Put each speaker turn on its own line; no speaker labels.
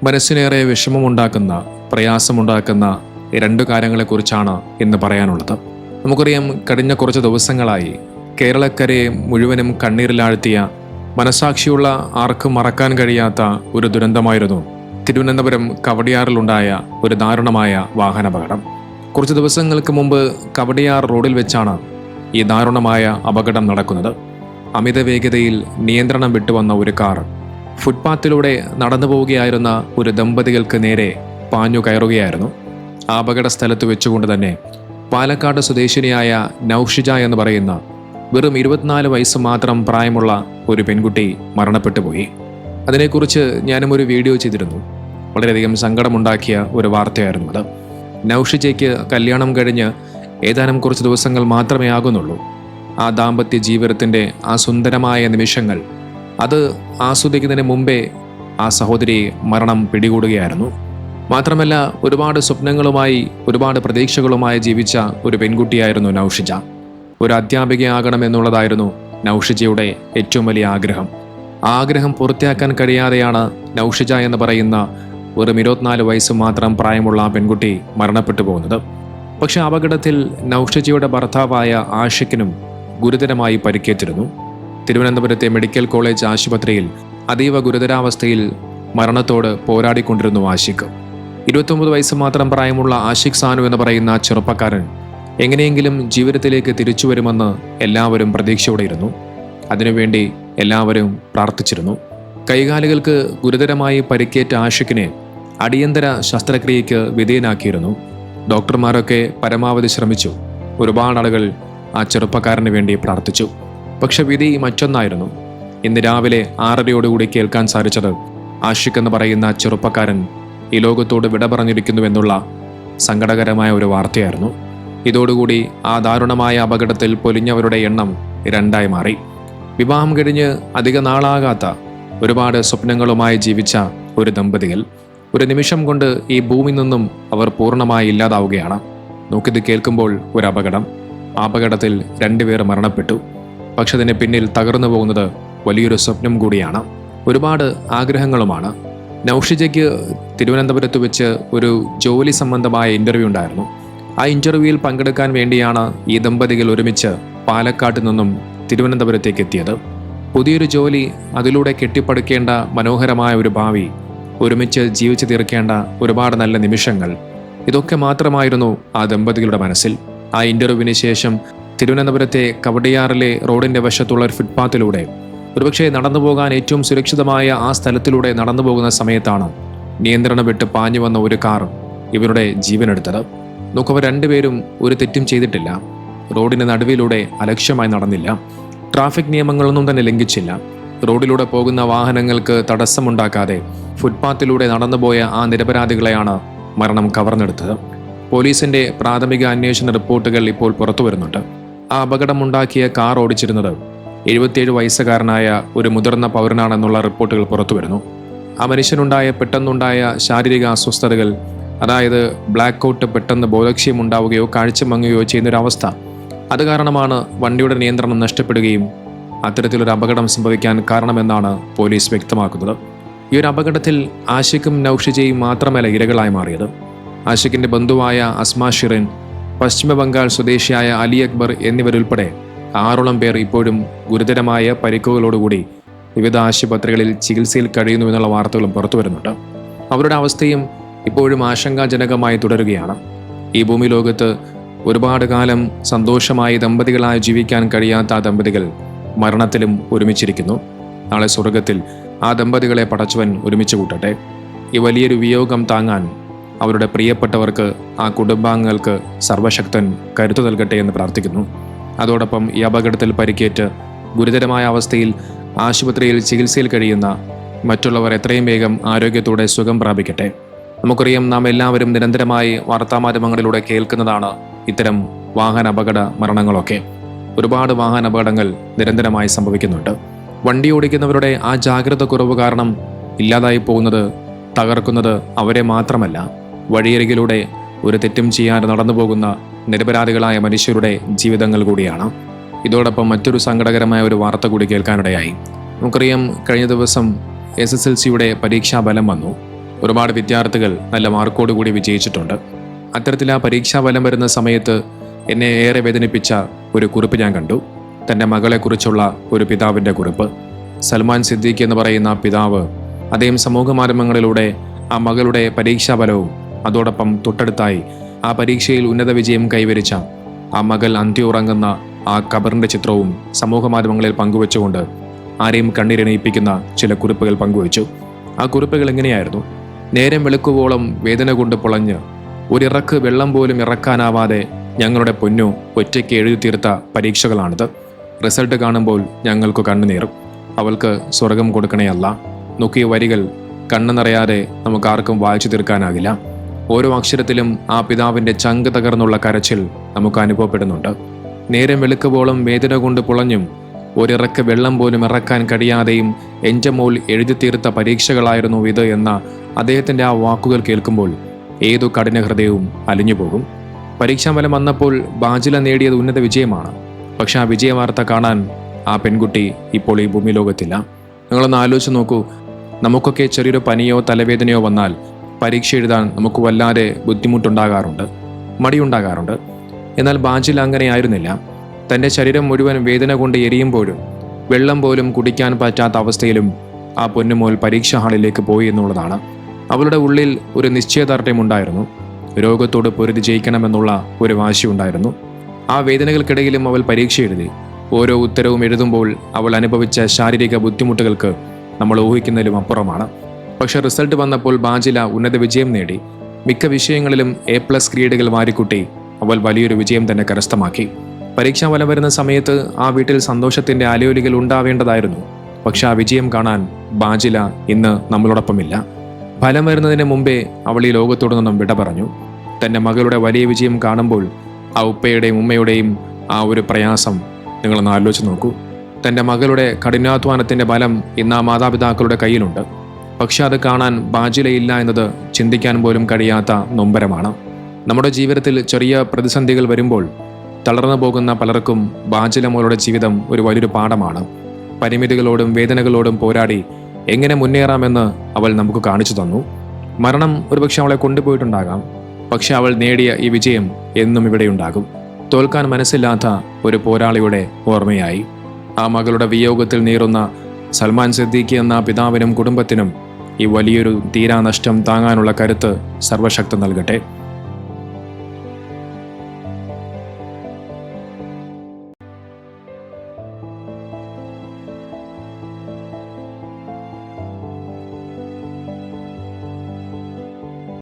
മനസ്സിനേറെ വിഷമമുണ്ടാക്കുന്ന, പ്രയാസമുണ്ടാക്കുന്ന രണ്ട് കാര്യങ്ങളെക്കുറിച്ചാണ് ഇന്ന് പറയാനുള്ളത്. നമുക്കറിയാം, കഴിഞ്ഞ കുറച്ച് ദിവസങ്ങളായി കേരളക്കരയെ മുഴുവനും കണ്ണീരിലാഴ്ത്തിയ, മനസാക്ഷിയുള്ള ആർക്കും മറക്കാൻ കഴിയാത്ത ഒരു ദുരന്തമായിരുന്നു തിരുവനന്തപുരം കവടിയാറിലുണ്ടായ ഒരു ദാരുണമായ വാഹനാപകടം. കുറച്ച് ദിവസങ്ങൾക്ക് മുമ്പ് കവടിയാർ റോഡിൽ വെച്ചാണ് ഈ ദാരുണമായ അപകടം നടക്കുന്നത്. അമിത വേഗതയിൽ നിയന്ത്രണം വിട്ടുവന്ന ഒരു കാർ ഫുട്പാത്തിലൂടെ നടന്നു പോവുകയായിരുന്ന ഒരു ദമ്പതികൾക്ക് നേരെ പാഞ്ഞു കയറുകയായിരുന്നു. ആ അപകട സ്ഥലത്ത് വെച്ചുകൊണ്ട് തന്നെ പാലക്കാട് സ്വദേശിനിയായ നൗഷിജ എന്ന് പറയുന്ന വെറും 24 വയസ്സ് മാത്രം പ്രായമുള്ള ഒരു പെൺകുട്ടി മരണപ്പെട്ടു പോയി. അതിനെക്കുറിച്ച് ഞാനും ഒരു വീഡിയോ ചെയ്തിരുന്നു. വളരെയധികം സങ്കടമുണ്ടാക്കിയ ഒരു വാർത്തയായിരുന്നു അത്. നൗഷിജയ്ക്ക് കല്യാണം കഴിഞ്ഞ് ഏതാനും കുറച്ച് ദിവസങ്ങൾ മാത്രമേ ആകുന്നുള്ളൂ. ആ ദാമ്പത്യ ജീവിതത്തിൻ്റെ ആ സുന്ദരമായ നിമിഷങ്ങൾ അത് ആസ്വദിക്കുന്നതിന് മുമ്പേ ആ സഹോദരി മരണം പിടികൂടുകയായിരുന്നു. മാത്രമല്ല, ഒരുപാട് സ്വപ്നങ്ങളുമായി, ഒരുപാട് പ്രതീക്ഷകളുമായി ജീവിച്ച ഒരു പെൺകുട്ടിയായിരുന്നു നൗഷിജ. ഒരു അധ്യാപികയാകണമെന്നുള്ളതായിരുന്നു നൗഷിജയുടെ ഏറ്റവും വലിയ ആഗ്രഹം. ആ ആഗ്രഹം പൂർത്തിയാക്കാൻ കഴിയാതെയാണ് നൗഷിജ എന്ന് പറയുന്ന വെറും 24 വയസ്സ് മാത്രം പ്രായമുള്ള ആ പെൺകുട്ടി മരണപ്പെട്ടു പോകുന്നത്. പക്ഷെ അപകടത്തിൽ നൗഷിജയുടെ ഭർത്താവായ ആഷിഖിനും ഗുരുതരമായി പരിക്കേറ്റിരുന്നു. തിരുവനന്തപുരത്തെ മെഡിക്കൽ കോളേജ് ആശുപത്രിയിൽ അതീവ ഗുരുതരാവസ്ഥയിൽ മരണത്തോട് പോരാടിക്കൊണ്ടിരുന്നു ആഷിഖ്. 29 വയസ്സ് മാത്രം പ്രായമുള്ള ആഷിഖ് സാനു എന്ന് പറയുന്ന ചെറുപ്പക്കാരൻ എങ്ങനെയെങ്കിലും ജീവിതത്തിലേക്ക് തിരിച്ചു വരുമെന്ന് എല്ലാവരും പ്രതീക്ഷയോടെയിരുന്നു. അതിനുവേണ്ടി എല്ലാവരും പ്രാർത്ഥിച്ചിരുന്നു. കൈകാലുകൾക്ക് ഗുരുതരമായി പരിക്കേറ്റ ആഷിഖിനെ അടിയന്തര ശസ്ത്രക്രിയയ്ക്ക് വിധേയനാക്കിയിരുന്നു. ഡോക്ടർമാരൊക്കെ പരമാവധി ശ്രമിച്ചു. ഒരുപാട് ആളുകൾ ആ ചെറുപ്പക്കാരന് വേണ്ടി പ്രാർത്ഥിച്ചു. പക്ഷെ വിധി മറ്റൊന്നായിരുന്നു. ഇന്ന് രാവിലെ 6:30 കേൾക്കാൻ സാധിച്ചത് ആഷിഖ് എന്ന് പറയുന്ന ചെറുപ്പക്കാരൻ ഈ ലോകത്തോട് വിട പറഞ്ഞിരിക്കുന്നുവെന്നുള്ള സങ്കടകരമായ ഒരു വാർത്തയായിരുന്നു. ഇതോടുകൂടി ആ ദാരുണമായ അപകടത്തിൽ പൊലിഞ്ഞവരുടെ എണ്ണം 2ആയി മാറി. വിവാഹം കഴിഞ്ഞ് അധിക നാളാകാത്ത, ഒരുപാട് സ്വപ്നങ്ങളുമായി ജീവിച്ച ഒരു ദമ്പതികൾ ഒരു നിമിഷം കൊണ്ട് ഈ ഭൂമിയിൽ നിന്നും അവർ പൂർണ്ണമായി ഇല്ലാതാവുകയാണ്. നോക്കിത് കേൾക്കുമ്പോൾ ഒരു അപകടം. ആ അപകടത്തിൽ 2 പേർ മരണപ്പെട്ടു. പക്ഷെ അതിന് പിന്നിൽ തകർന്നു പോകുന്നത് വലിയൊരു സ്വപ്നം കൂടിയാണ്. ഒരുപാട് ആഗ്രഹങ്ങളുമാണ്. നൗഷിജയ്ക്ക് തിരുവനന്തപുരത്ത് വെച്ച് ഒരു ജോലി സംബന്ധമായ ഇൻ്റർവ്യൂ ഉണ്ടായിരുന്നു. ആ ഇൻ്റർവ്യൂവിൽ പങ്കെടുക്കാൻ വേണ്ടിയാണ് ഈ ദമ്പതികൾ ഒരുമിച്ച് പാലക്കാട്ട് നിന്നും തിരുവനന്തപുരത്തേക്ക് എത്തിയത്. പുതിയൊരു ജോലി, അതിലൂടെ കെട്ടിപ്പടുക്കേണ്ട മനോഹരമായ ഒരു ഭാവി, ഒരുമിച്ച് ജീവിച്ചു തീർക്കേണ്ട ഒരുപാട് നല്ല നിമിഷങ്ങൾ, ഇതൊക്കെ മാത്രമായിരുന്നു ആ ദമ്പതികളുടെ മനസ്സിൽ. ആ ഇൻ്റർവ്യൂവിന് ശേഷം തിരുവനന്തപുരത്തെ കവടിയാറിലെ റോഡിൻ്റെ വശത്തുള്ള ഒരു ഫുട്പാത്തിലൂടെ, ഒരുപക്ഷെ നടന്നു പോകാൻ ഏറ്റവും സുരക്ഷിതമായ ആ സ്ഥലത്തിലൂടെ നടന്നു പോകുന്ന സമയത്താണ് നിയന്ത്രണം വിട്ട് പാഞ്ഞു വന്ന ഒരു കാർ ഇവരുടെ ജീവനെടുത്തത്. നോക്കവർ 2 പേരും ഒരു തെറ്റും ചെയ്തിട്ടില്ല. റോഡിൻ്റെ നടുവിലൂടെ അലക്ഷ്യമായി നടന്നില്ല. ട്രാഫിക് നിയമങ്ങളൊന്നും തന്നെ ലംഘിച്ചില്ല. റോഡിലൂടെ പോകുന്ന വാഹനങ്ങൾക്ക് തടസ്സമുണ്ടാക്കാതെ ഫുട്പാത്തിലൂടെ നടന്നുപോയ ആ നിരപരാധികളെയാണ് മരണം കവർന്നെടുത്തത്. പോലീസിന്റെ പ്രാഥമിക അന്വേഷണ റിപ്പോർട്ടുകൾ ഇപ്പോൾ പുറത്തു വരുന്നുണ്ട്. ആ അപകടമുണ്ടാക്കിയ കാർ ഓടിച്ചിരുന്നത് 77 വയസ്സുകാരനായ ഒരു മുതിർന്ന പൗരനാണെന്നുള്ള റിപ്പോർട്ടുകൾ പുറത്തു വരുന്നു. ആ മനുഷ്യനുണ്ടായ പെട്ടെന്നുണ്ടായ ശാരീരിക അസ്വസ്ഥതകൾ, അതായത് ബ്ലാക്ക് ഔട്ട്, പെട്ടെന്ന് ബോധക്ഷയം ഉണ്ടാവുകയോ കാഴ്ച മങ്ങുകയോ ചെയ്യുന്നൊരവസ്ഥ, അത് കാരണമാണ് വണ്ടിയുടെ നിയന്ത്രണം നഷ്ടപ്പെടുകയും അത്തരത്തിലൊരു അപകടം സംഭവിക്കാൻ കാരണമെന്നാണ് പോലീസ് വ്യക്തമാക്കുന്നത്. ഈ ഒരു അപകടത്തിൽ ആഷിഖും നൗഷിജയും മാത്രമല്ല ഇരകളായി മാറിയത്. ആഷിഖിൻ്റെ ബന്ധുവായ അസ്മ ഷിറിൻ, പശ്ചിമ ബംഗാൾ സ്വദേശിയായ അലി അക്ബർ എന്നിവരുൾപ്പെടെ 6ഓളം പേർ ഇപ്പോഴും ഗുരുതരമായ പരിക്കുകളോടുകൂടി വിവിധ ആശുപത്രികളിൽ ചികിത്സയിൽ കഴിയുന്നുവെന്നുള്ള വാർത്തകളും പുറത്തു വരുന്നുണ്ട്. അവരുടെ അവസ്ഥയും ഇപ്പോഴും ആശങ്കാജനകമായി തുടരുകയാണ്. ഈ ഭൂമി ലോകത്ത് ഒരുപാട് കാലം സന്തോഷമായി ദമ്പതികളായി ജീവിക്കാൻ കഴിയാത്ത ആ ദമ്പതികൾ മരണത്തിലും ഒരുമിച്ചിരിക്കുന്നു. നാളെ സ്വർഗത്തിൽ ആ ദമ്പതികളെ പടച്ചവൻ ഒരുമിച്ച് കൂട്ടട്ടെ. ഈ വലിയൊരു വിയോഗം താങ്ങാൻ അവരുടെ പ്രിയപ്പെട്ടവർക്ക്, ആ കുടുംബാംഗങ്ങൾക്ക് സർവശക്തൻ കരുത്തു നൽകട്ടെ എന്ന് പ്രാർത്ഥിക്കുന്നു. അതോടൊപ്പം ഈ അപകടത്തിൽ പരിക്കേറ്റ് ഗുരുതരമായ അവസ്ഥയിൽ ആശുപത്രിയിൽ ചികിത്സയിൽ കഴിയുന്ന മറ്റുള്ളവർ എത്രയും വേഗം ആരോഗ്യത്തോടെ സുഖം പ്രാപിക്കട്ടെ. നമുക്കറിയാം, നാം എല്ലാവരും നിരന്തരമായി വാർത്താമാധ്യമങ്ങളിലൂടെ കേൾക്കുന്നതാണ് ഇത്തരം വാഹന അപകട മരണങ്ങളൊക്കെ. ഒരുപാട് വാഹന അപകടങ്ങൾ നിരന്തരമായി സംഭവിക്കുന്നുണ്ട്. വണ്ടി ഓടിക്കുന്നവരുടെ ആ ജാഗ്രത കുറവ് കാരണം ഇല്ലാതായി പോകുന്നത്, തകർക്കുന്നത് അവരെ മാത്രമല്ല, വഴിയരികിലൂടെ ഒരു തെറ്റും ചെയ്യാതെ നടന്നു പോകുന്ന നിരപരാധികളായ മനുഷ്യരുടെ ജീവിതങ്ങൾ കൂടിയാണ്. ഇതോടൊപ്പം മറ്റൊരു സങ്കടകരമായ ഒരു വാർത്ത കൂടി കേൾക്കാനിടയായി. നമുക്കറിയാം, കഴിഞ്ഞ ദിവസം SSLCയുടെ പരീക്ഷാ ഫലം വന്നു. ഒരുപാട് വിദ്യാർത്ഥികൾ നല്ല മാർക്കോടുകൂടി വിജയിച്ചിട്ടുണ്ട്. അത്തരത്തിൽ ആ പരീക്ഷാഫലം വരുന്ന സമയത്ത് എന്നെ ഏറെ വേദനിപ്പിച്ച ഒരു കുറിപ്പ് ഞാൻ കണ്ടു. തൻ്റെ മകളെക്കുറിച്ചുള്ള ഒരു പിതാവിൻ്റെ കുറിപ്പ്. സൽമാൻ സിദ്ദീഖ് എന്ന് പറയുന്ന പിതാവ് അദ്ദേഹം സമൂഹ മാധ്യമങ്ങളിലൂടെ ആ മകളുടെ പരീക്ഷാഫലവും അതോടൊപ്പം തൊട്ടടുത്തായി ആ പരീക്ഷയിൽ ഉന്നത വിജയം കൈവരിച്ച ആ മകൾ അന്ത്യുറങ്ങുന്ന ആ ഖബറിൻ്റെ ചിത്രവും സമൂഹ മാധ്യമങ്ങളിൽ പങ്കുവെച്ചുകൊണ്ട് ആരെയും കണ്ണീരണിയിപ്പിക്കുന്ന ചില കുറിപ്പുകൾ പങ്കുവച്ചു. ആ കുറിപ്പുകൾ എങ്ങനെയായിരുന്നു? നേരം വെളുക്കുവോളം വേദന കൊണ്ട് പൊളഞ്ഞ് ഒരിറക്ക് വെള്ളം പോലും ഇറക്കാനാവാതെ ഞങ്ങളുടെ പൊന്നു ഒറ്റയ്ക്ക് എഴുതി തീർത്ത പരീക്ഷകളാണിത്. റിസൾട്ട് കാണുമ്പോൾ ഞങ്ങൾക്ക് കണ്ണുനീറും. അവൾക്ക് സ്വർഗം കൊടുക്കണേയല്ല. നോക്കിയ വരികൾ കണ്ണു നിറയാതെ നമുക്കാർക്കും വായിച്ചു തീർക്കാനാകില്ല. ഓരോ അക്ഷരത്തിലും ആ പിതാവിൻ്റെ ചങ്ക് തകർന്നുള്ള കരച്ചിൽ നമുക്ക് അനുഭവപ്പെടുന്നുണ്ട്. നേരം വെളുക്കുവോളം വേദന കൊണ്ട് പൊളഞ്ഞും ഒരിറക്ക് വെള്ളം പോലും ഇറക്കാൻ കഴിയാതെയും എൻ്റെ മോൾ എഴുതി തീർത്ത പരീക്ഷകളായിരുന്നു ഇത് എന്ന അദ്ദേഹത്തിൻ്റെ ആ വാക്കുകൾ കേൾക്കുമ്പോൾ ഏതു കഠിന ഹൃദയവും അലിഞ്ഞുപോകും. പരീക്ഷാഫലം വന്നപ്പോൾ ബാജില നേടിയത് ഉന്നത വിജയമാണ്. പക്ഷെ ആ വിജയവാർത്ത കാണാൻ ആ പെൺകുട്ടി ഇപ്പോൾ ഈ ഭൂമി ലോകത്തില്ല. നിങ്ങളൊന്ന് ആലോചിച്ച് നോക്കൂ. നമുക്കൊക്കെ ചെറിയൊരു പനിയോ തലവേദനയോ വന്നാൽ പരീക്ഷ എഴുതാൻ നമുക്ക് വല്ലാതെ ബുദ്ധിമുട്ടുണ്ടാകാറുണ്ട്, മടിയുണ്ടാകാറുണ്ട്. എന്നാൽ ബാജില അങ്ങനെ ആയിരുന്നില്ല. തൻ്റെ ശരീരം മുഴുവൻ വേദന കൊണ്ട് എരിയുമ്പോഴും വെള്ളം പോലും കുടിക്കാൻ പറ്റാത്ത അവസ്ഥയിലും ആ പൊന്നുമോൾ പരീക്ഷാ ഹാളിലേക്ക് പോയി എന്നുള്ളതാണ്. അവളുടെ ഉള്ളിൽ ഒരു നിശ്ചയദാർഢ്യമുണ്ടായിരുന്നു. രോഗത്തോട് പൊരുതി ജയിക്കണമെന്നുള്ള ഒരു വാശിയുണ്ടായിരുന്നു. ആ വേദനകൾക്കിടയിലും അവൾ പരീക്ഷ എഴുതി. ഓരോ ഉത്തരവും എഴുതുമ്പോൾ അവൾ അനുഭവിച്ച ശാരീരിക ബുദ്ധിമുട്ടുകൾക്ക് നമ്മൾ ഊഹിക്കുന്നതിലും അപ്പുറമാണ്. പക്ഷെ റിസൾട്ട് വന്നപ്പോൾ ബാജില ഉന്നത വിജയം നേടി. മിക്ക വിഷയങ്ങളിലും A+ ഗ്രേഡുകൾ വാരിക്കൂട്ടി അവൾ വലിയൊരു വിജയം തന്നെ കരസ്ഥമാക്കി. പരീക്ഷാഫലം വരുന്ന സമയത്ത് ആ വീട്ടിൽ സന്തോഷത്തിൻ്റെ അലയൊലികൾ ഉണ്ടാവേണ്ടതായിരുന്നു. പക്ഷെ ആ വിജയം കാണാൻ ബാജില ഇന്ന് നമ്മളോടൊപ്പമില്ല. ഫലം വരുന്നതിന് മുമ്പേ അവൾ ഈ ലോകത്തോട് നിന്നും വിട പറഞ്ഞു. തൻ്റെ മകളുടെ വലിയ വിജയം കാണുമ്പോൾ ആ ഉപ്പയുടെയും ഉമ്മയുടെയും ആ ഒരു പ്രയാസം നിങ്ങളൊന്ന് ആലോചിച്ച് നോക്കൂ. തൻ്റെ മകളുടെ കഠിനാധ്വാനത്തിൻ്റെ ഫലം ഇന്ന് ആ മാതാപിതാക്കളുടെ കയ്യിലുണ്ട്. പക്ഷെ അത് കാണാൻ ബാജിലയില്ല എന്നത് ചിന്തിക്കാൻ പോലും കഴിയാത്ത നൊമ്പരമാണ്. നമ്മുടെ ജീവിതത്തിൽ ചെറിയ പ്രതിസന്ധികൾ വരുമ്പോൾ തളർന്നു പോകുന്ന പലർക്കും ബാജില മോളുടെ ജീവിതം ഒരു വലിയൊരു പാഠമാണ്. പരിമിതികളോടും വേദനകളോടും പോരാടി എങ്ങനെ മുന്നേറാമെന്ന് അവൾ നമുക്ക് കാണിച്ചു തന്നു. മരണം ഒരുപക്ഷെ അവളെ കൊണ്ടുപോയിട്ടുണ്ടാകാം. പക്ഷെ അവൾ നേടിയ ഈ വിജയം എന്നും ഇവിടെയുണ്ടാകും. തോൽക്കാൻ മനസ്സില്ലാത്ത ഒരു പോരാളിയുടെ ഓർമ്മയായി. ആ മകളുടെ വിയോഗത്തിൽ നീറുന്ന സൽമാൻ സിദ്ദീഖ് എന്ന പിതാവിനും കുടുംബത്തിനും ഈ വലിയൊരു തീരാനഷ്ടം താങ്ങാനുള്ള കരുത്ത് സർവശക്തൻ നൽകട്ടെ.